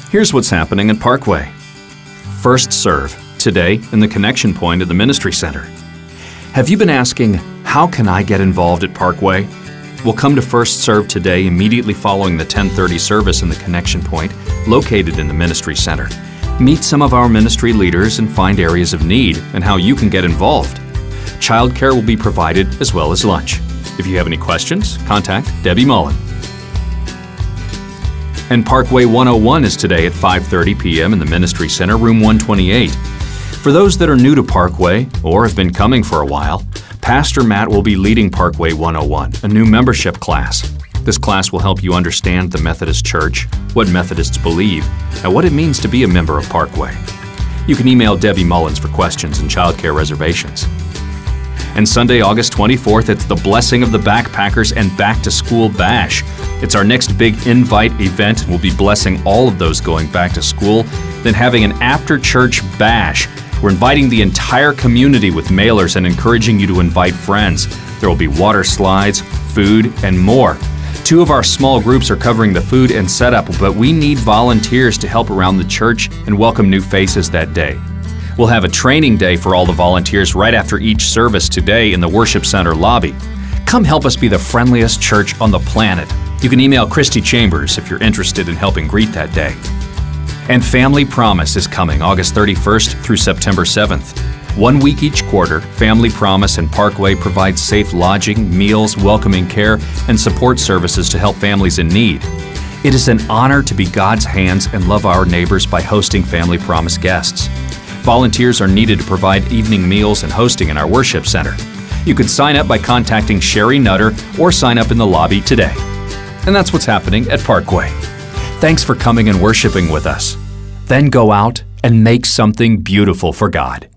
Here's what's happening at Parkway. First Serve, today in the Connection Point at the Ministry Center. Have you been asking, how can I get involved at Parkway? Well, come to First Serve today immediately following the 10:30 service in the Connection Point, located in the Ministry Center. Meet some of our ministry leaders and find areas of need and how you can get involved. Childcare will be provided as well as lunch. If you have any questions, contact Debbie Mullen. And Parkway 101 is today at 5:30 p.m. in the Ministry Center, room 128. For those that are new to Parkway or have been coming for a while, Pastor Matt will be leading Parkway 101, a new membership class. This class will help you understand the Methodist Church, what Methodists believe, and what it means to be a member of Parkway. You can email Debbie Mullins for questions and childcare reservations. And Sunday, August 24th, it's the Blessing of the Backpackers and Back to School Bash. It's our next big invite event, and we'll be blessing all of those going back to school, then having an after-church bash. We're inviting the entire community with mailers and encouraging you to invite friends. There will be water slides, food, and more. 2 of our small groups are covering the food and setup, but we need volunteers to help around the church and welcome new faces that day. We'll have a training day for all the volunteers right after each service today in the Worship Center lobby. Come help us be the friendliest church on the planet. You can email Christy Chambers if you're interested in helping greet that day. And Family Promise is coming August 31st through September 7th. 1 week each quarter, Family Promise and Parkway provides safe lodging, meals, welcoming care, and support services to help families in need. It is an honor to be God's hands and love our neighbors by hosting Family Promise guests. Volunteers are needed to provide evening meals and hosting in our worship center. You can sign up by contacting Sherry Nutter or sign up in the lobby today. And that's what's happening at Parkway. Thanks for coming and worshiping with us. Then go out and make something beautiful for God.